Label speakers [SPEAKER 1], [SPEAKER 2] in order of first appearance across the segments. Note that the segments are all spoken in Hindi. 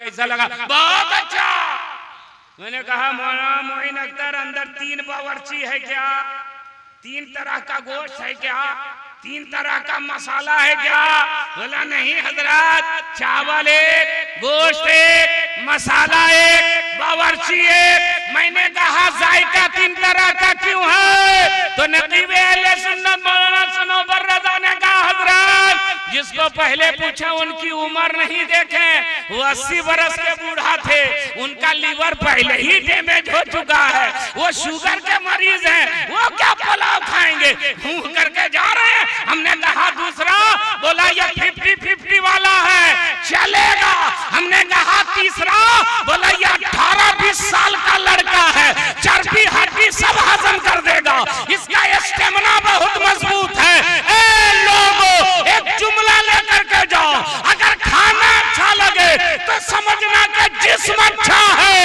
[SPEAKER 1] कैसा लगा? बहुत अच्छा। मैंने कहा मौलाना मोइन अख्तर अंदर 3 बावर्ची है क्या? 3 तरह का गोश्त है क्या? 3 तरह का मसाला है क्या? बोला नहीं हजरत, चावल एक, गोश्त एक, मसाला एक, बावर्ची एक। मैंने कहा जायका 3 तरह का क्यों है? तो नकीबे अहले सुन्नत मौलाना सनोबर रज़ा ने कहा हजरत जिसको पहले पूछा उनकी उम्र नहीं देखे, वो 80 बरस के बूढ़ा थे, उनका लीवर पहले ही डैमेज हो चुका है, वो शुगर के मरीज हैं, वो क्या पुलाव खाएंगे? मुंह करके जा रहे हैं। हमने कहा दूसरा, बोला ये 50-50 वाला है, चलेगा। हमने कहा तीसरा, बोला ये 18-20 साल का लड़का है, चर्बी हड्डी सब हजम कर देगा, इसका स्टेमिना बहुत मजबूत है। ए लोगों, एक जुमला लेकर के जाओ, अगर खाना अच्छा लगे तो समझना कि जिस्म अच्छा है,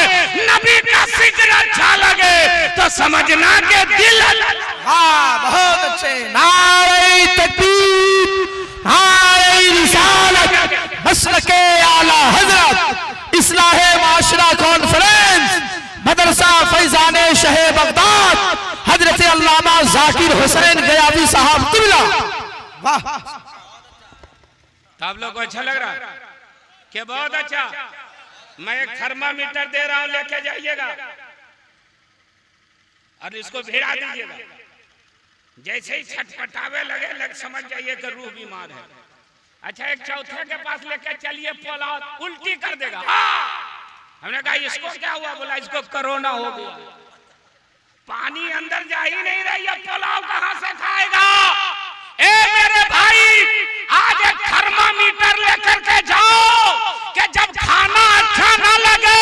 [SPEAKER 1] नबी का जिक्र अच्छा लगे तो समझना कि दिल।
[SPEAKER 2] हाँ बहुत अच्छे। नारे तकबीर, नारे रिसालत, मसलके आला हजरत, इस्लाहे माशरा कॉन्फ्रेंस, मदरसा फैजाने शहे बगदाद, हजरत अल्लामा जाकिर हुसैन गयावी साहब किबला। वाह,
[SPEAKER 1] आप लोग को अच्छा लग रहा है? क्या बहुत अच्छा। मैं एक थर्मामीटर दे रहा हूं, लेके जाइएगा और इसको भिड़ा दीजिएगा। जैसे ही छटपटावे लगे समझ जाइए कि रूह बीमार है। अच्छा, एक चौथे के पास लेके चलिए, पोलाद उल्टी कर देगा। हमने कहा इसको क्या हुआ? बोला इसको कोरोना हो गया। पानी अंदर जा ही नहीं रही है, पुलाव कहां से खाएगा? ए मेरे भाई, आज एक थर्मामीटर लेकर के जाओ कि जब खाना अच्छा ना लगे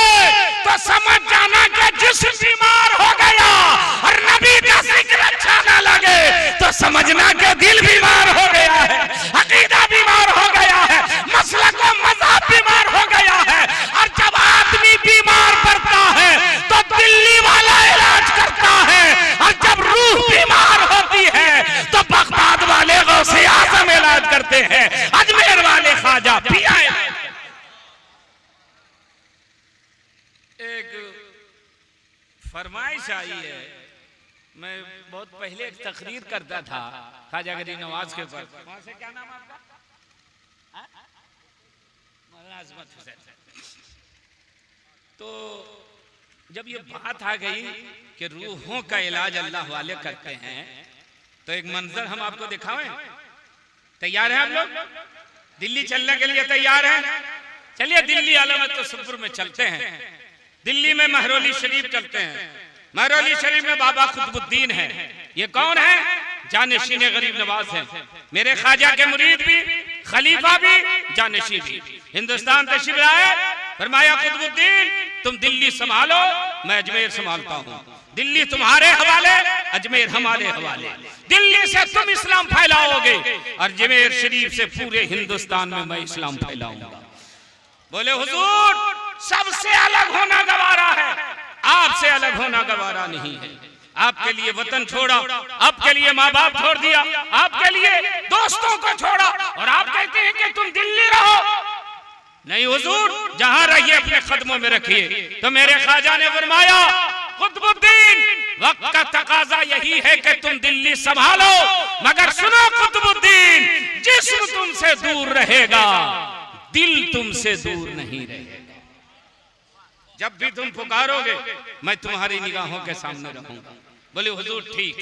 [SPEAKER 1] तो समझ जाना कि जिस्म बीमार हो गया, और नबी का जिक्र अच्छा ना लगे तो समझना कि दिल बीमार हो गया है, अकीदा बीमार हो गया है, मसलक व मज़हब बीमार हो गया है। और जब आदमी बीमार पड़ता है तो दिल्ली वाला इलाज करता है, और जब रूह बीमार होती है तो बगदाद वाले गौसे आज़म इलाज करते हैं, अजमेर वाले ख्वाजा पिया। एक फरमाइश आई है, मैं बहुत पहले एक तकरीर करता था ख्वाजा गरीब नवाज के ऊपर। वहां से क्या नाम आपका? मौलाना अजमत हुसैन। तो जब ये बात आ गई कि रूहों का इलाज अल्लाह वाले करते हैं, तो एक मंजर हम आपको दिखाएं। तैयार हैं आप लोग? दिल्ली चलने के लिए तैयार हैं? चलिए दिल्ली आलमत तसव्वुर में चलते हैं। दिल्ली में महरौली शरीफ चलते हैं। महरौली शरीफ में बाबा कुतुबुद्दीन है। ये कौन है? जानशीन गरीब नवाज है, मेरे ख्वाजा के मुरीद भी, खलीफा भी, जानशीन भी। हिंदुस्तान तशरीफ लाए, फरमाया कुतुबुद्दीन तुम दिल्ली संभालो, मैं अजमेर संभालता हूँ। दिल्ली तुम्हारे हवाले, अजमेर हमारे हवाले। दिल्ली से तुम इस्लाम फैलाओगे, और अजमेर शरीफ से पूरे हिंदुस्तान में मैं इस्लाम फैलाऊंगा। बोले हुजूर, सबसे अलग होना गवारा है, आपसे अलग होना गवारा नहीं है। आपके लिए वतन छोड़ा, आपके लिए माँ बाप छोड़ दिया, आपके लिए दोस्तों को छोड़ा, और आप कहते हैं कि तुम दिल्ली रहो। नहीं हुजूर, जहां रहिए अपने कदमों में रखिए। तो मेरे ख्वाजा ने फरमाया, कुतुबुद्दीन वक्त का तकाजा यही है कि तुम दिल्ली संभालो, मगर सुनो कुतुबुद्दीन, जिस्म तुमसे दूर रहेगा, दिल तुमसे दूर नहीं रहेगा। जब भी तुम पुकारोगे मैं तुम्हारी निगाहों के सामने रहूंगा। बोले हुजूर ठीक।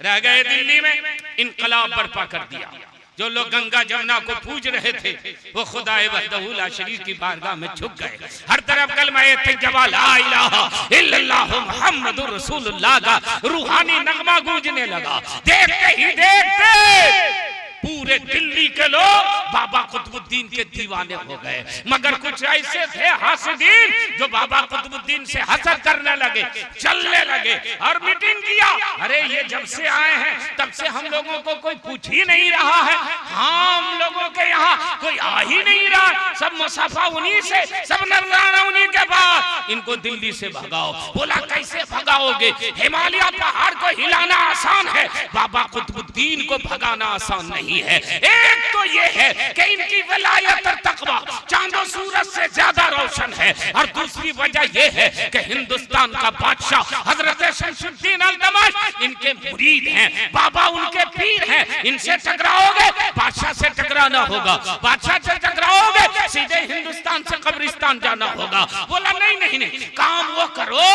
[SPEAKER 1] रह गए दिल्ली में, इनकलाब बर्पा कर दिया। जो लोग गंगा जमुना को पूज रहे थे वो खुदाए वहदहू ला शरीक की बारगाह में झुक गए। हर तरफ कलमा तैयबा ला इलाहा इल्लल्लाह मुहम्मदुर रसूलुल्लाह का रूहानी नगमा गूंजने लगा। देखते ही देखते पूरे दिल्ली के लोग बाबा कुतुबुद्दीन के दीवाने हो गए। मगर कुछ ऐसे थे हासिदीन जो बाबा कुतुबुद्दीन से हसद करने लगे, चलने लगे और मीटिंग किया। अरे ये जब से आए हैं तब से हम लोगों को कोई पूछ ही नहीं रहा है। हाँ, हम लोगों के यहाँ कोई आ ही नहीं रहा, सब मुसाफा उन्हीं से, सब नजराना उन्हीं के पास। इनको दिल्ली से भगाओ। बोला कैसे भगाओगे? हिमालय पहाड़ को हिलाना आसान है, बाबा कुतुबुद्दीन को भगाना आसान नहीं है। है। एक तो ये है कि इनकी वलायत और तकवा चांदो सूरज से ज्यादा रोशन है, और दूसरी वजह ये है कि हिंदुस्तान का बादशाह हजरत शमशुद्दीन अल्तमश इनके मुरीद हैं, बाबा उनके पीर हैं। इनसे टकराओगे बादशाह से टकराना होगा, बादशाह से टकराओगे सीधे हिंदुस्तान से कब्रिस्तान जाना होगा। बोला नहीं नहीं नहीं, काम वो करो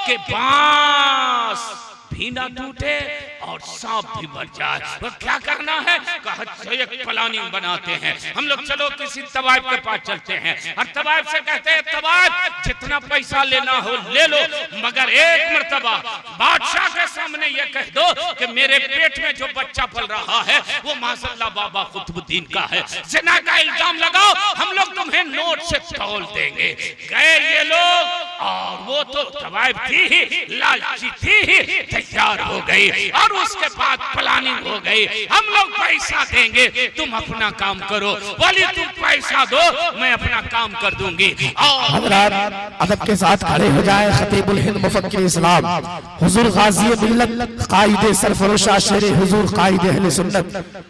[SPEAKER 1] कि बांस भी ना टूटे और सांप भी मर जाए। वो क्या करना है? कहा एक प्लानिंग बनाते हैं हम लोग, चलो किसी तवाइफ के पास चलते हैं, और तवाइफ से कहते हैं तवाइफ जितना पैसा लेना हो ले लो, मगर एक मर्तबा बादशाह के सामने ये कह दो कि मेरे पेट में जो बच्चा पल रहा है वो माशाअल्लाह बाबा कुतुबुद्दीन का है, जिना का इल्जाम लगाओ, हम लोग तुम्हें नोट से तौल देंगे। गए ये लोग, और वो तो तवाइफ थी ही, लालची थी ही, तैयार हो गई, और उसके बाद प्लानिंग हो गई, हम लोग पैसा देंगे तुम अपना काम करो। बोली तुम पैसा दो मैं अपना काम कर दूंगी।
[SPEAKER 2] हज़रात अदब के साथ खड़े हो जाए। खतीबुल हिंद मुफक्किर इस्लाम हुजूर गाजी मिल्लत कायदे सरफरोशा शेर हुजूर कायदे अहले सुन्नत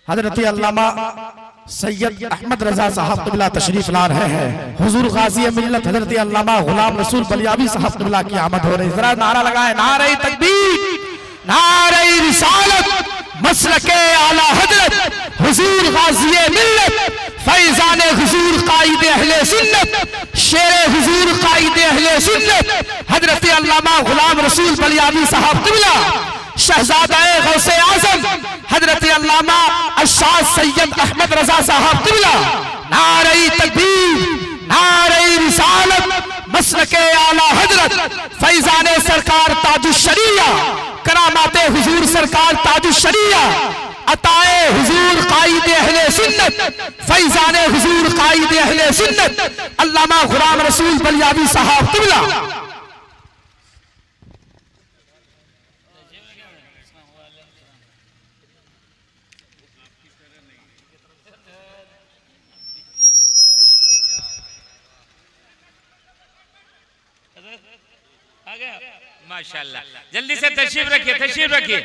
[SPEAKER 2] हजरत अल्लामा सैयद अहमद रजा साहब क़िबला तशरीफ ला रहे हैं। हुजूर गाजी मिल्लत हजरत अल्लामा गुलाम रसूल बलियावी साहब क़िबला की आमद हो रही। जरा नारा लगाए, नारे तकबीर, नारे रिसालत, मसलके आला हजरत हुजूर गाजी मिल्लत, फैजान हुजूर कायदे अहले सुन्नत, शेर हुजूर कायदे अहले सुन्नत हजरत अल्लामा गुलाम रसूल बलियावी साहब क़िबला, शहजादाए गौसे आजम हजरत अल्लामा अशाद सैयद अहमद रजा साहब क़िबला। नारे तकबीर, नारे रिसालत, मसलके आला हजरत, फैजान सरकार ताजुश शरिया, करामाते हुजूर सरकार ताजुश शरिया, अताए हुजूर कायदे अहले सुन्नत, फैजान हुजूर कायदे अहले सुन्नत अल्लामा गुलाम रसूल बलियावी साहब क़िबला।
[SPEAKER 1] माशाअल्लाह, जल्दी से तशरीफ रखिए, तशरीफ रखिए,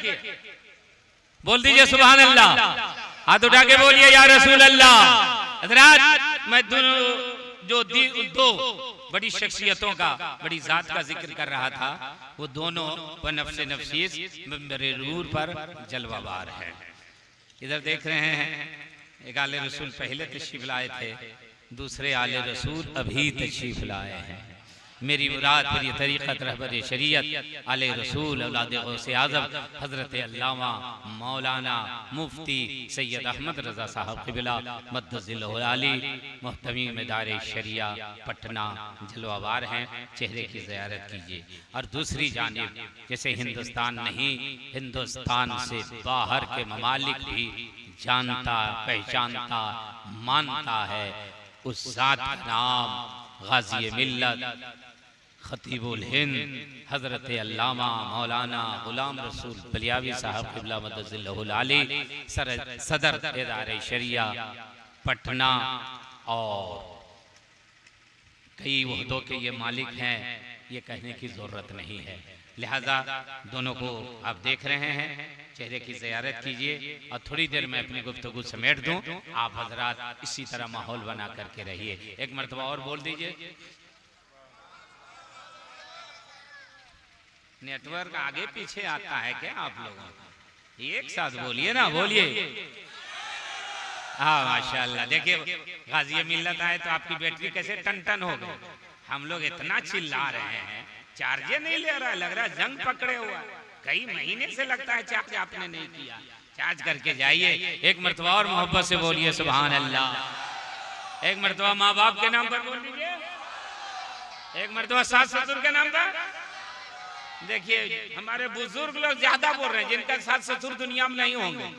[SPEAKER 1] बोल दीजिए सुभान अल्लाह, हाथ उठा के बोलिए या रसूल अल्लाह। हज़रात मैं दो बड़ी शख्सियतों का, बड़ी जात का जिक्र कर रहा था, वो दोनों नफ्से नफसीस मेरे रूर पर जलवाबार है। इधर देख रहे हैं एक आले रसूल पहले तशरीफ लाए थे, दूसरे आले रसूल अभी तशरीफ लाए हैं। मेरी मुराद मेरी तरीक़त रहबर शरीयत आले रसूल औलाद गौसे आज़म हज़रत अल्लामा मौलाना मुफ्ती सैयद अहमद रज़ा साहब क़िबला मद्दज़िल्लहुल आली मुहतमी मदार शरिया पटना जलवावार हैं, चेहरे की ज़ियारत कीजिए। और दूसरी जानिब जैसे हिंदुस्तान नहीं, हिंदुस्तान से बाहर के ममालिक भी जानता, पहचानता, मानता है उस ज़ात का नाम गाज़ी मिल्लत खतीबुल हिंद हजरत अल्लामा मौलाना गुलाम रसूल बलियावी साहब क़िबला मद्दज़िल्लहुल आली सदर इदारे शरिया पटना, और कई वहदों के ये मालिक हैं, ये कहने की ज़रूरत नहीं है। लिहाजा दोनों को आप देख रहे हैं, चेहरे की ज़ियारत कीजिए, और थोड़ी देर में अपनी गुफ्तगू समेट दूं। आप हजरात इसी तरह माहौल बना करके रहिए। एक मरतबा और बोल दीजिए। नेटवर्क आगे पीछे आता है क्या आप लोगों को? एक साथ बोलिए ना, बोलिए। हाँ माशाल्लाह, देखिए गाज़ी मिल्लत आए तो आपकी बैटरी कैसे टन टन हो गई। हम लोग इतना चिल्ला रहे हैं, चार्जे नहीं ले रहा, लग रहा जंग पकड़े हुआ। कई महीने से लगता है चार्ज आपने नहीं किया, चार्ज करके जाइए। एक मरतबा और मोहब्बत से बोलिए सुभान अल्लाह। एक मरतबा माँ बाप के नाम पर बोल दीजिए, एक मरतबा सास ससुर के नाम पर। देखिए हमारे बुजुर्ग लोग ज्यादा बोल रहे हैं, जिनका सास ससुर दुनिया में नहीं होंगे।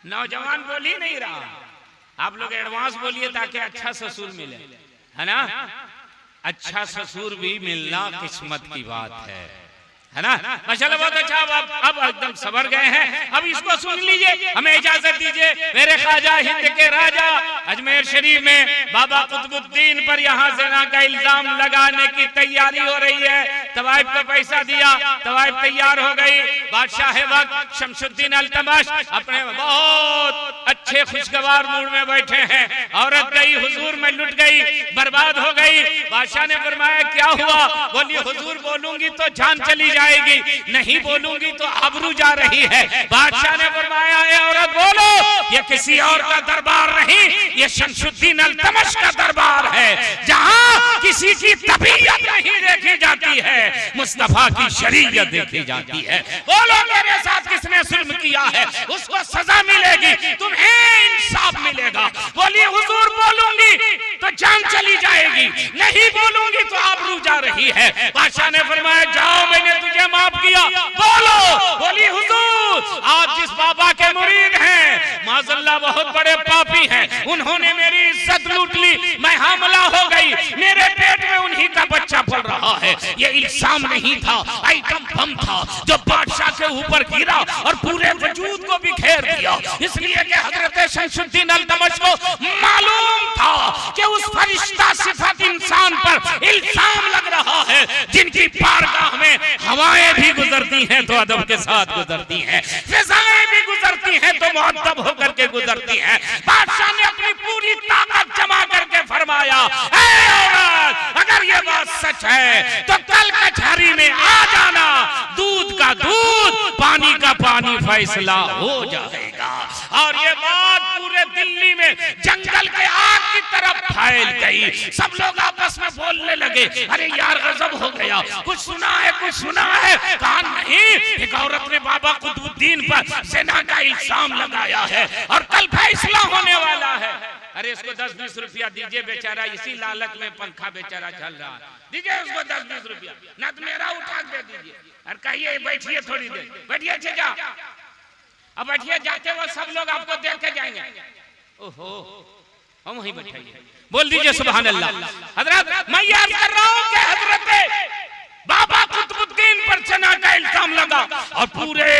[SPEAKER 1] नौजवान बोल ही नहीं रहा, आप लोग एडवांस बोलिए ताकि अच्छा ससुर मिले, है ना। अच्छा ससुर भी मिलना किस्मत की बात है ना। माशाल्लाह बहुत अच्छा। अब एकदम सबर गए हैं, अब इसको सुन लीजिए, हमें इजाजत दीजिए। मेरे ख्वाजा हिंद के राजा अजमेर शरीफ में बाबा कुतुबुद्दीन पर यहाँ ज़िना का इल्जाम लगाने की तैयारी हो रही है। तवाइफ का पैसा दिया, तवाइफ तैयार हो गई। बादशाह वक्त शमशुद्दीन अल्तमश अपने बहुत अच्छे खुशगवार मूड में बैठे हैं। औरत गई, हुजूर में लुट गई, बर्बाद हो गई। बादशाह ने फरमाया क्या हुआ? बोली हुजूर बोलूंगी तो जान चली जाएगी, नहीं बोलूंगी तो आबरू जा रही है। बादशाह ने फरमाया ए औरत बोलो, ये किसी और का दरबार नहीं, ये शमशुद्दीन अल्तमश का दरबार है, जहां किसी की तबीयत नहीं देखी जाती है, मुस्तफा की शरीयत देखी जाती है। बोलो मेरे साथ किसने जुल्म किया है उसको सजा मिलेगी, तुम्हें इंसाफ मिलेगा। बोली हुजूर बोलूंगी तो जान चली जाएगी, नहीं बोलूंगी तो आबरू जा रही है। बादशाह ने फरमाया जाओ मैंने तुझे माफ किया, बोलो। बोली हुजूर आप जिस बाबा के मुरीद हैं माज़अल्लाह बहुत बड़े पापी हैं, उन्होंने मेरी इज्जत लूट ली, मैं हमला हो गई, मेरे पेट में उन्हीं का बच्चा पल रहा है। ये इल्जाम नहीं था, आइटम बम था जो बादशाह के ऊपर गिरा और पूरे वजूद को बिखेर दिया। इसलिए कि हजरत शमशुद्दीन अल्तमश को मालूम था कि उस फरिश्ता सिफत इंसान पर इल्जाम लग रहा है, जिनकी बारगाह में हवाएं भी गुजरती हैं तो अदब के साथ गुजरती हैं, फिजाएं भी गुजरती हैं तो मुअद्दब होकर के गुजरती हैं। बादशाह ने अपनी पूरी ताकत जमा करके फरमाया ऐ औरत, अगर ये बात सच है तो कल कचहरी में आ जाना, दूध का दूध पानी का पानी फैसला हो जाएगा। और ये बात पूरे दिल्ली में जंगल के आग की तरफ फैल गई। सब लोग आपस में बोलने लगे अरे यार गजब हो गया, कुछ सुना है, कुछ सुना है। कहा नहीं, एक औरत ने बाबा कुतुबुद्दीन पर ज़िना का इल्जाम लगाया है और कल फैसला होने वाला है। अरे इसको 10-20 रुपया दीजिए, बेचारा इसी लालच में पंखा बेचारा चल रहा है, दीजिए उसको 10-20 रुपया, ना तो मेरा उठा दे दीजिए और कहिए बैठिए थोड़ी देर, बैठिए जा, अब बैठिए, जाते वो सब लोग आपको देख के जाएंगे। ओहो हम वहीं बैठाइए, बोल दीजिए सुभान अल्लाह। हजरत मैं याद कर रहा हूँ कि हजरत बाबा कुतुबुद्दीन पर ज़िना का इल्जाम लगा और पूरे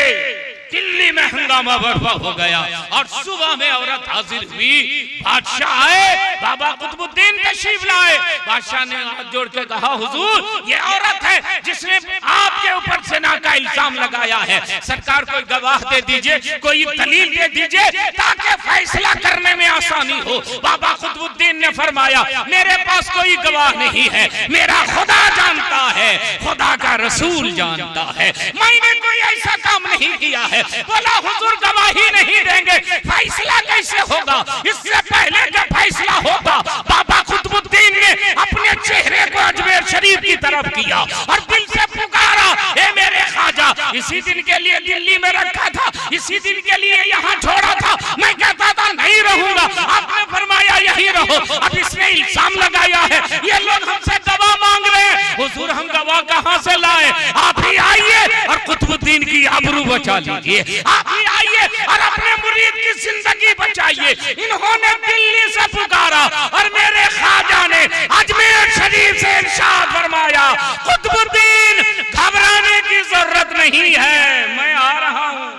[SPEAKER 1] दिल्ली में हंगामा बर्पा हो गया। और सुबह में औरत हाजिर हुई, बादशाह आए, बाबा कुतुबुद्दीन तशरीफ लाए। बादशाह ने हाथ जोड़ के कहा हुजूर ये औरत है जिसने आपके ऊपर ज़िना का इल्जाम लगाया है, सरकार कोई गवाह दे दीजिए, कोई दलील दे दीजिए ताकि फैसला करने में आसानी हो। बाबा कुतुबुद्दीन ने फरमाया मेरे पास कोई गवाह नहीं है, मेरा खुदा जानता है, खुदा का रसूल जानता है, मैंने कोई ऐसा काम नहीं किया है। बोला हुजूर गवाही नहीं देंगे, फैसला कैसे होगा? इससे पहले जब फैसला होगा बाबा कुतुबुद्दीन ने अपने चेहरे को अजमेर शरीफ की तरफ किया और दिल से पुकारा ए मेरे ख्वाजा, इसी दिन के लिए दिल्ली में रखा था, इसी दिन के लिए यहाँ छोड़ा था, मैं कहता था नहीं रहूंगा, आपने फरमाया यही रहो। अब इसने इल्जाम लगाया है, ये लोग हमसे गवाह मांग रहे हैं, हुजूर हम गवाह कहाँ से लाए? आप ही आइए और कुतुबुद्दीन की आबरू बचा लीजिए, आप ही आइए और अपने मुरीद की जिंदगी बचाइए। इन्होंने दिल्ली से पुकारा और मेरे ख्वाजा ने अजमेर शरीफ से इरशाद फरमाया कुतुबुद्दीन घबराने की जरूरत नहीं है, मैं आ रहा हूं।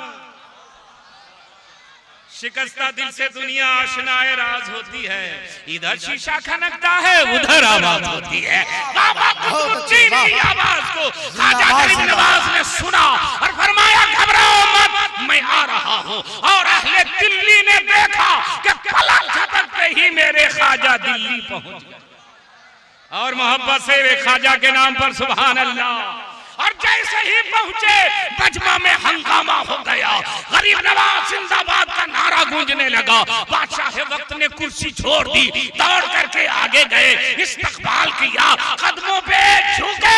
[SPEAKER 1] शिकस्ता दिल से दुनिया आशनाए राज होती है, इधर शीशा खनकता है उधर आवाज होती है। बाबा कुतुबुद्दीन की आवाज को ख्वाजा गरीब नवाज ने सुना और फरमाया घबराओ मत, मैं आ रहा हूँ। और अहले दिल्ली ने देखा कि पलक झपकते ही मेरे ख्वाजा दिल्ली पहुंच गए और मोहब्बत से वे ख्वाजा के नाम पर सुभान अल्लाह। और जैसे ही पहुंचे बजमा में हंगामा हो गया, गरीब नवाज जिंदाबाद का नारा गूंजने लगा। बादशाह वक्त ने कुर्सी छोड़ दी, दौड़ करके आगे गए, इस्तकबाल किया, कदमों पे झुके,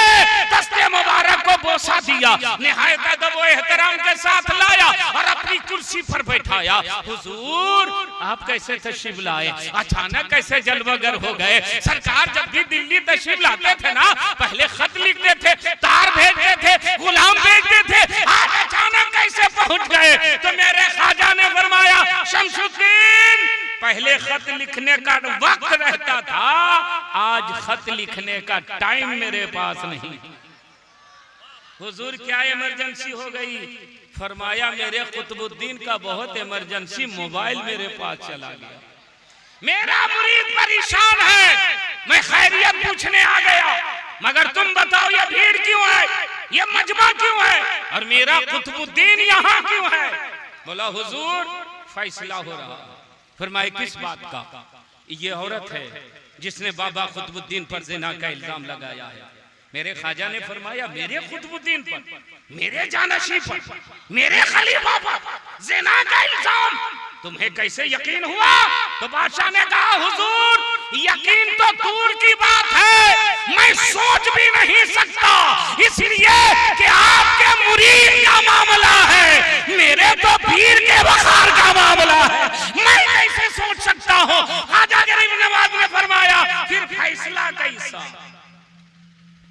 [SPEAKER 1] दस्ते मुबारक को बोसा दिया, निहायत अदब व एहतराम के साथ लाया और अपनी कुर्सी पर बैठाया। हुजूर आप कैसे तशरीफ लाए, अचानक कैसे जलवागर हो गए? सरकार जब भी दिल्ली तशरीफ लाते थे ना, पहले खत लिखते थे, तार भेजते थे, गुलाम भेजते थे, आज अचानक कैसे पहुंच गए? तो मेरे ख्वाजा ने फरमाया शमशुद्दीन पहले खत लिखने का वक्त रहता था, आज खत लिखने का टाइम मेरे पास नहीं। हुजूर क्या इमरजेंसी हो गई? फरमाया मेरे कुतुबुद्दीन का बहुत इमरजेंसी, मोबाइल मेरे पास चला गया, मेरा मुरीद परेशान है, मैं खैरियत पूछने आ गया। मगर तुम बताओ ये भीड़ क्यों है, ये मजमा क्यों है, और मेरा कुतुबुद्दीन यहाँ क्यों है? बोला हुजूर फैसला हो रहा। फरमाए किस बात का? ये औरत है जिसने बाबा कुतुबुद्दीन पर जिना का इल्जाम लगाया है। मेरे ख्वाजा ने फरमाया मेरे कुतुबुद्दीन पर, मेरे जानशी पर, मेरे खलीफा पर जिना का इल्जाम तुम्हें कैसे यकीन हुआ? तो बादशाह ने कहा हुजूर यकीन तो दूर की बात है, मैं सोच भी नहीं सकता, इसलिए कि आपके मुरीद का मामला है, मेरे तो पीर के वखार का मामला है, मैं कैसे सोच सकता हूँ? ख्वाजा गरीब नवाज ने फरमाया फिर फैसला कैसा?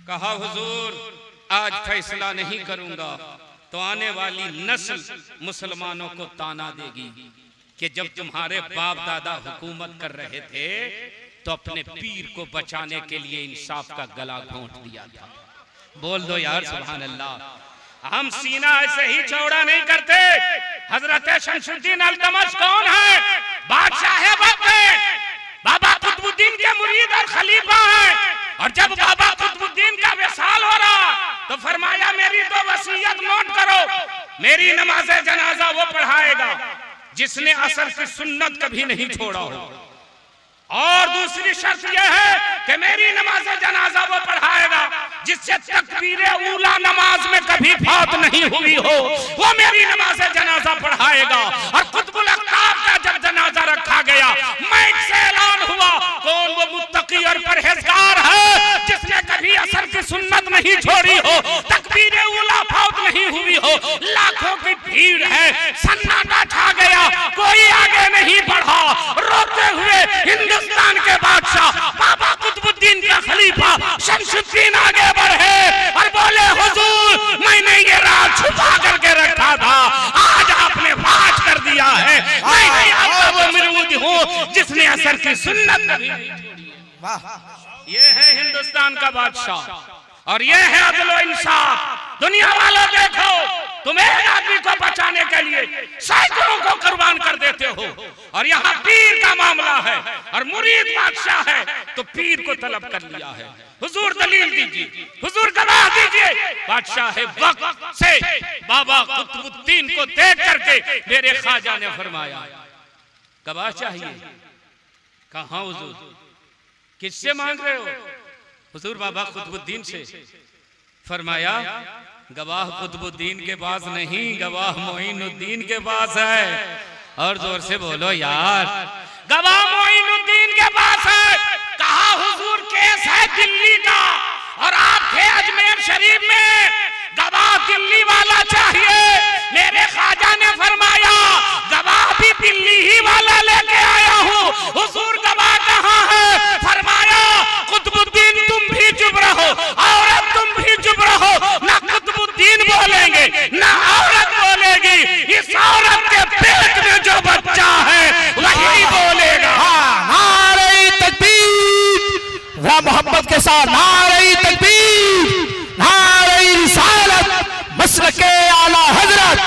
[SPEAKER 1] कहा हुजूर आज फैसला नहीं करूंगा तो आने वाली नस्ल मुसलमानों को ताना देगी कि जब तुम्हारे बाप दादा हुकूमत कर रहे थे तो अपने पीर को बचाने के लिए इंसाफ का गला घोंट दिया था। बोल दो यार सुभान अल्लाह। हम सीना ऐसे ही चौड़ा नहीं करते। हजरत शमसुद्दीन अल्तमश कौन है? बादशाह वक्त है, बाबा कुतुबुद्दीन के मुरीद और खलीफा हैं। और जब बाबा कुतुबुद्दीन का विसाल हो रहा तो फरमाया मेरी तो वसीयत नोट करो, मेरी नमाज जनाजा वो पढ़ाएगा जिसने असर की सुन्नत कभी नहीं छोड़ा हो, और दूसरी शर्त यह है कि मेरी नमाज जनाजा वो पढ़ाएगा जिससे तकबीरे ऊला नमाज में कभी फात नहीं हुई हो, वो मेरी नमाज जनाजा पढ़ाएगा। और कुतुबुल अख्ताब का जब जनाजा रखा गया माइक से ऐलान हुआ कौन वो मुत्तकी और परहेजगार है जिसने कभी असर की सुन्नत नहीं छोड़ी हो, तकबीरे ऊला फात नहीं हुई हो। लाखों की भीड़ है, सन्नाटा छा गया, कोई आगे नहीं बढ़ा। रोते हुए हिंदुस्तान के बादशाह बाबा कुतुबुद्दीन का खलीफा शमसुद्दीन आगे बढ़े और बोले हुजूर मैंने ये राज छुपा करके रखा था, आज आपने फाश कर दिया है। मैं आपका वो मरूद हूँ जिसने असर की सुन्नत कभी नहीं छोड़ी। वाह, ये है हिंदुस्तान का बादशाह और ये है अदल इंसाफ। दुनिया वालों देखो, तुम एक आदमी को बचाने के लिए सैकड़ों को कुर्बान कर देते हो, और यहाँ पीर का मामला है और मुरीद बादशाह है तो पीर को तलब कर लिया है। हुजूर दलील दीजिए, हुजूर गवाह दीजिए। बादशाह वक्त से बाबा कुतुबुद्दीन को देख करके मेरे ख्वाजा ने फरमाया गवाह चाहिए। कहाँ हुजूर, किससे मांग रहे हो? हुजूर बाबा कुतुबुद्दीन से। फरमाया गवाह कुतुबुद्दीन के पास नहीं, गवाह मोइनुद्दीन के पास है। और जोर से बोलो यार, गवाह मोइनुद्दीन के पास है। कहा हुजूर केस है दिल्ली का और आप थे अजमेर शरीफ में, गवाह दिल्ली वाला चाहिए। मेरे ख्वाजा ने फरमाया गवाह भी दिल्ली ही वाला लेके आया हूँ। हुजूर गवाह कहाँ है? फरमाया कुतुबुद्दीन तुम भी चुप रहो, औरत तुम भी चुप रहो, ना कुतुबुद्दीन बोलेंगे ना औरत बोलेगी, इस औरत के पेट में जो बच्चा है वही बोलेगा।
[SPEAKER 2] नारे तकबीर, मोहम्मद के साथ नारे तकबीर, नारे रिसालत, मसलके आला हजरत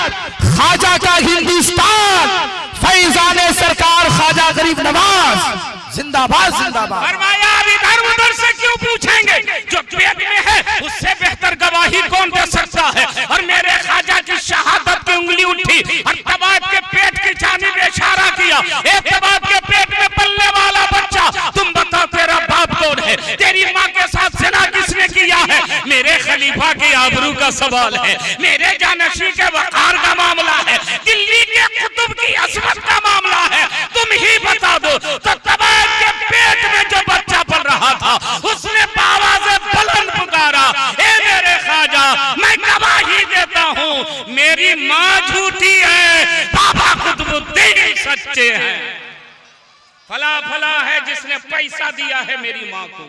[SPEAKER 2] ख्वाजा का हिंदुस्तान, फैजाने सरकार ख्वाजा गरीब नवाज जिंदाबाद जिंदाबाद।
[SPEAKER 1] फरमाया इधर उधर से क्यों पूछेंगे, जो पेट में है उससे बेहतर गवाही कौन दे सकता है। और मेरे ख्वाजा की शहादत की उंगली उठी और तबाब के पेट की जानिब इशारा किया। एक तबाब के पेट में पलने वाला बच्चा, तुम बताओ तेरा बाप कौन है, तेरी माँ के साथ जिना किसने किया है? मेरे खलीफा की आबरू का सवाल है, मेरे जानशी के वकार का मामला है, दिल्ली के कुतुब की अजमत का मामला है, तुम ही बता दो। तो तबाब के पेट में जो बच्चा पल रहा था उसने आवाज़ बुलंद पुकारा, ए मेरे ख्वाजा मैं गवाही देता हूँ मेरी माँ झूठी है, बाबा कुतुबुद्दीन सच्चे हैं। फला फला है जिसने पैसा दिया है मेरी माँ को।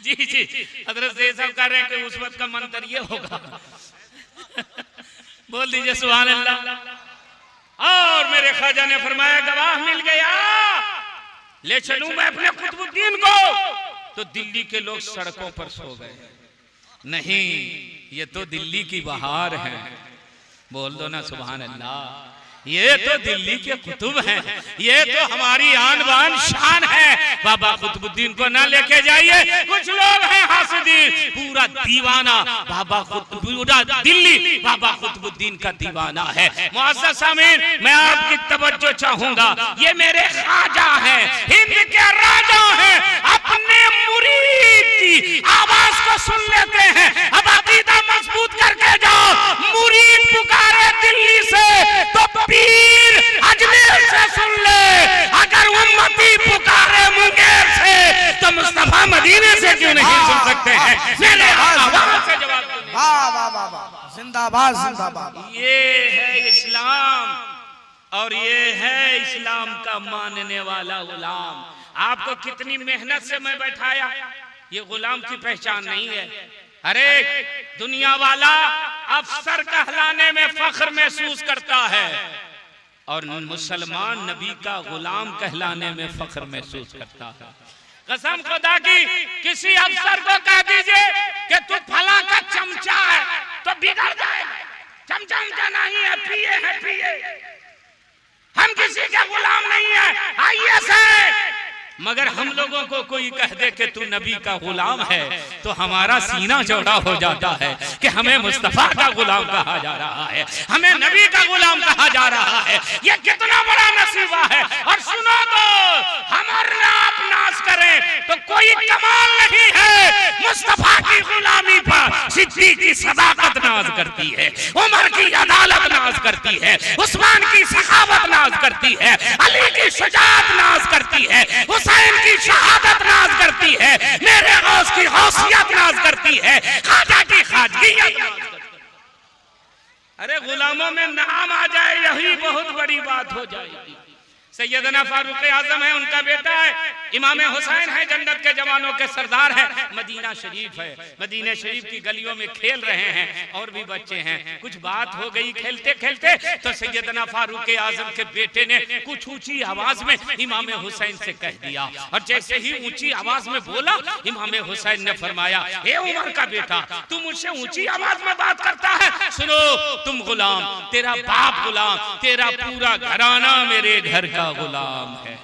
[SPEAKER 1] जी जी, हजरत साहब कह रहे हैं कि उस वक्त का मंत्र ये होगा। बोल दीजिए सुभान अल्लाह। और मेरे ख्वाजा ने फरमाया गवाह मिल गया, ले चलूं मैं अपने कुतुबुद्दीन को। तो दिल्ली के लोग सड़कों पर सो गए। नहीं, ये तो दिल्ली की बहार है। बोल दो ना सुभान अल्लाह। ये तो दिल्ली के कुतुब हैं, ये तो हमारी आन बान शान है। बाबा कुतुबुद्दीन को ना लेके जाइए। कुछ लोग हैं हासिदीन, पूरा दीवाना बाबा पूरा दिल्ली बाबा कुतुबुद्दीन का दीवाना है। मुअज़्ज़ज़ सामीन, मैं आपकी तवज्जो चाहूंगा, ये मेरे ख्वाजा हैं, हिंद के राजा हैं, अपने मुरीद की आवाज को सुन लेते हैं। अब अकीदा मजबूत करके जाओ। मुरीद पुकारे दिल्ली से तो पीर अजमेर से सुन ले, अगर उम्मती पुकारे मुंगेर से तो मुस्तफा मदीने से क्यों नहीं सुन सकते हैं? मेरे आवाज से जवाब दो।
[SPEAKER 2] वाह वाह वाह वाह, जिंदाबाद जिंदाबाद।
[SPEAKER 1] ये है इस्लाम और ये है इस्लाम का मानने वाला गुलाम। आपको कितनी मेहनत से मैं बैठाया, ये गुलाम की पहचान नहीं है। अरे दुनिया वाला अफसर कहलाने में फख्र महसूस करता है और मुसलमान नबी का गुलाम कहलाने में फख्र महसूस करता है। कसम खुदा की, किसी अफसर को कह दीजिए कि तू फला का चमचा है तो बिगड़ जाएगा। चमचा उमचा नहीं है, पिए। हम किसी के गुलाम नहीं है, आइए से। मगर हम लोगों को कोई कह दे कि तू नबी का गुलाम है तो हमारा सीना चौड़ा हो जाता है कि हमें मुस्तफा का गुलाम कहा जा रहा है, हमें नबी का गुलाम कहा जा रहा है। ये कितना बड़ा नसीबा है। और सुनो तो, हमारे आप नाज करें तो कोई कमाल नहीं है। मुस्तफा की गुलामी पर सिद्दीक की सदाकत नाज करती है, उमर की अदालत नाज करती है, उस्मान की सखावत नाज करती है, अली की शुजाअत नाज करती है, हुसैन की शहादत नाज करती है, मेरे गौस की गौसियत नाज करती है, खाजा की खाजगियत नाज करती है। अरे गुलामों में नाम आ जाए यही बहुत बड़ी बात हो जाएगी। सैयदना फारूक आजम है, उनका बेटा है, इमाम हुसैन है, जन्नत के जवानों के सरदार है। मदीना शरीफ है, मदीना शरीफ की गलियों में खेल रहे हैं और भी बच्चे हैं। कुछ बात हो गई खेलते खेलते तो सैयदना फारूक आजम के बेटे ने कुछ ऊंची आवाज में इमाम हुसैन से कह दिया और जैसे ही ऊंची आवाज में बोला, इमाम हुसैन ने फरमाया, हे उमर का बेटा, तू मुझसे ऊंची आवाज में बात करता है? सुनो, तुम गुलाम, तेरा बाप गुलाम, तेरा पूरा घराना मेरे घर का गुलाम है।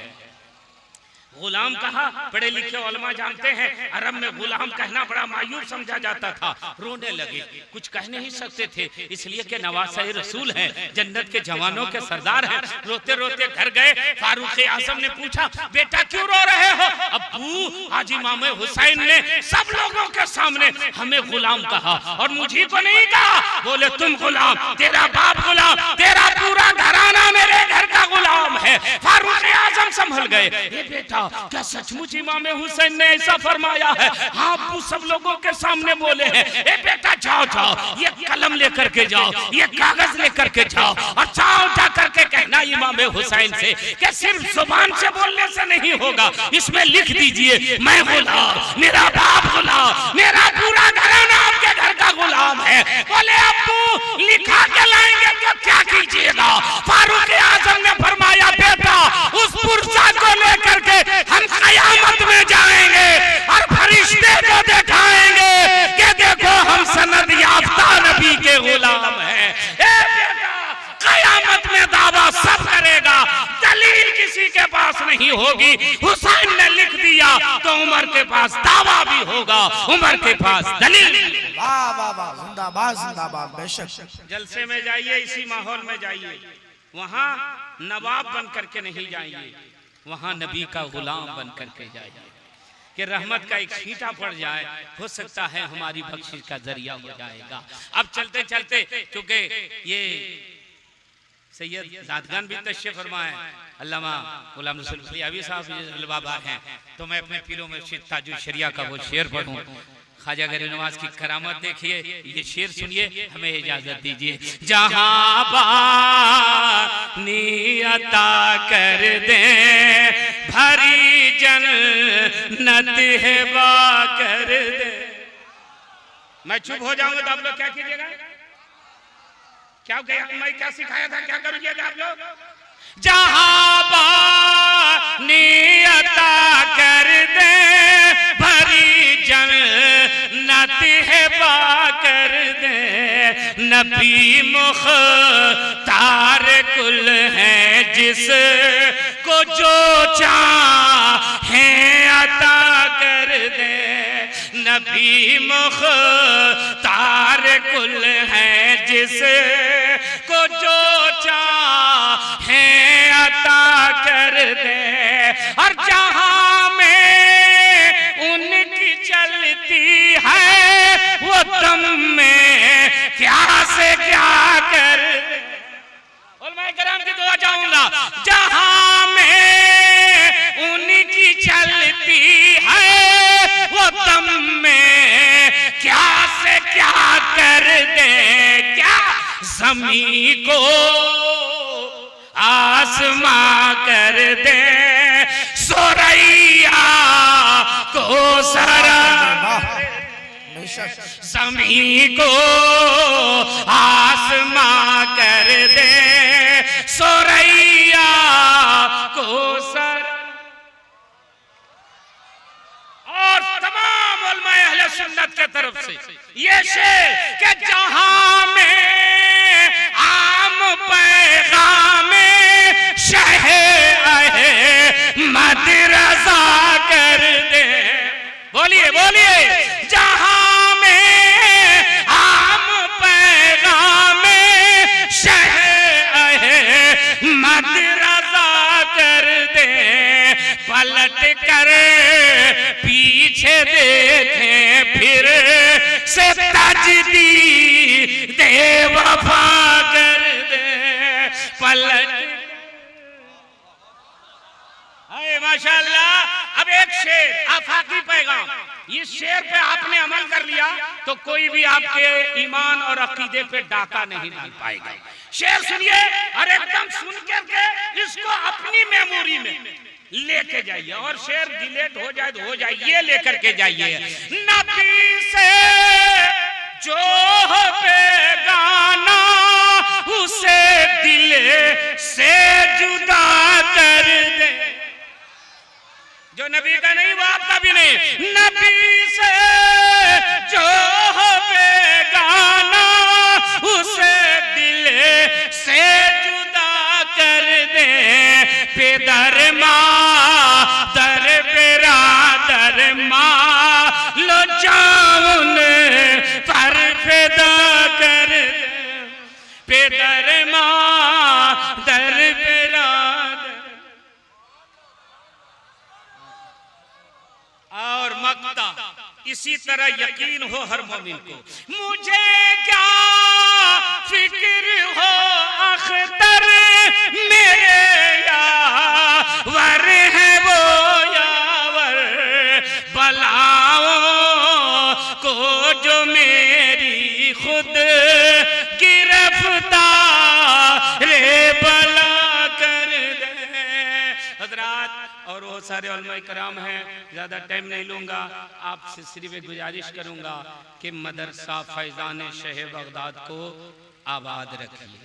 [SPEAKER 1] गुलाम कहा, पढ़े लिखे उलमा जानते हैं, अरब में गुलाम कहना बड़ा मायूब समझा जाता था। रोने लगे, कुछ कह नहीं सकते थे, इसलिए कि नवासे रसूल हैं, जन्नत के जवानों के सरदार हैं। रोते रोते घर गए। फारूक आजम ने पूछा, बेटा क्यों रो रहे हो? अब्बू, आज इमाम हुसैन ने सब लोगों के सामने हमें गुलाम कहा और मुझे को नहीं कहा। बोले, तुम गुलाम, तेरा बाप गुलाम, तेरा पूरा घराना मेरे घर का गुलाम है। फारूक आजम संभल गए। ये बेटा, क्या सचमुच इमाम हुसैन ने ऐसा फरमाया है? हाँ, अब्बू सब लोगों के सामने बोले हैं। ए बेटा, जाओ जाओ, ये कलम लेकर के जाओ, ये कागज लेकर के जाओ और जाओ जा करके कहना इमाम हुसैन से कि सिर्फ जुबान से बोलने से नहीं होगा, इसमें लिख दीजिए, मैं गुलाम, मेरा बाप गुलाम, मेरा पूरा घराना आपके घर का गुलाम है। बोले, अब्बू लिखा के लाएंगे तो क्या कीजिएगा? फारूक आजम ने फरमाया, बेटा उस पुरसा को लेकर के हम कयामत में जाएंगे और फरिश्ते को दिखाएंगे कि देखो हम सनद याफ्ता नबी के गुलाम हैं। कयामत में दावा सब करेगा, दलील किसी के पास नहीं होगी। हुसैन ने लिख दिया तो उमर के पास दावा भी होगा, उमर के पास दलील।
[SPEAKER 2] वाह वाह वाह, जिंदाबाद जिंदाबाद। बेशक
[SPEAKER 1] जलसे में जाइए, इसी माहौल में जाइए, वहां नवाब बन करके नहीं जाइए, वहां नबी का गुलाम बन करके जाइए कि रहमत का एक छींटा पड़ जाए, हो सकता है हमारी बख्शिश का जरिया हो जाएगा। अब चलते चलते, क्योंकि ये सैयद दादगान भी तशरीफ फरमा है, अल्लामा गुलाम रसूल अली साहब बाबा हैं, तो मैं अपने पीरों में ताजुल शरिया का वो शेर पढ़ूं। ख्वाजा गरीब नवाज की करामत देखिए, ये शेर सुनिए, हमें इजाजत दीजिए। जहां नियता कर दे भरी जन्नत है बा कर दे। मैं चुप हो जाऊंगा तो आप लोग क्या कीजिएगा? क्या गया, मैं क्या सिखाया था, क्या करिएगा आप लोग? जहां नियता कर दे भरी जन्नत है बा कर दे, नबी मुख्तार कुल है जिसको जो चाहे अता कर दे। नबी मुख्तार कुल है जिसको जो चाहे अता कर दे। और जहां में उनकी चलती है वो दम में क्या से क्या कर दे। और मैं कराम की दुआ चाहूंगा, जहां में उनकी चलती है वो दम में क्या से क्या कर दे। क्या ज़मीं को आसमां कर दे, सुरैया को सरा, ज़मीं को आसमां कर दे, सुरैया को सरा। और तमाम उलमाए अहले सुन्नत के तरफ से ये शेर कि जहां में आम पैगाम मदरसा कर दे। बोलिए बोलिए, जहां में आम पैगाम मदरसा कर दे। पलट कर पीछे देखें फिर से तजदीद वफा कर दे। पलट माशाअल्लाह। अब एक शेर आफाकी पैगाम, इस शेर पे आपने अमल कर लिया तो कोई भी आपके ईमान और अकीदे पे डाका नहीं डाल पाएगा। शेर सुनिए और एकदम सुन करके इसको अपनी मेमोरी में लेके जाइए, और शेर डिलीट हो जाए तो हो जाए, ये लेकर के जाइए। नबी से जो बेगाना उसे दिल से जुदा कर दे। जो नबी का नहीं वो आपका भी नहीं। नबी से जो बेगाना उसे दिल से जुदा कर दे। पेदर माँ दर बिरादर माँ लो जाऊन पर फिदा कर दे। पेदर माँ दर बिरादर और मक्ता। इसी तरह यकीन हो हर मोमिन को। मुझे क्या फिक्र हो अख्तर मेरे यावर है वो यावर, बलाओं को जो मेरी खुद गिरफ्तार बला कर दे। हजरात और वो सारे उलमा कराम हैं, ज़्यादा टाइम नहीं लूँगा। आपसे सिर्फ एक गुजारिश करूँगा कि मदरसा फैज़ान शह बगदाद को आबाद रखिए,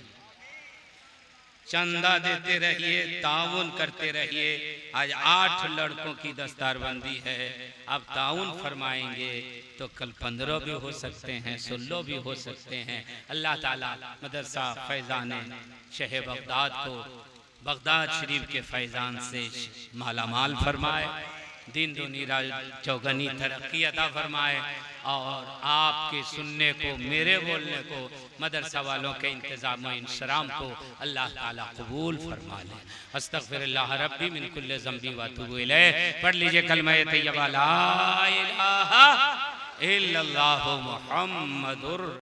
[SPEAKER 1] चंदा देते रहिए, ताउन करते रहिए। आज 8 लड़कों की दस्तारबंदी है, अब ताउन फरमाएंगे तो कल 15 भी हो सकते हैं, 16 भी हो सकते हैं। अल्लाह ताला मदरसा फैज़ान शह बगदाद को बगदाद शरीफ के फैज़ान से मालामाल फरमाए, दिन दुनी चौगनी तरक्की अता फरमाए, और आपके सुनने को, मेरे बोलने को, मदरसा वालों के इंतज़ाम व इंशराम को अल्लाह ताला कबूल फरमा ले। अस्तग़फिरुल्लाह रब्बी मिन कुल्लि ज़ंबी व अतूबु इलैह। पढ़ लीजिए कलमा तैयबा ला इलाहा इल्लल्लाहु मुहम्मदुर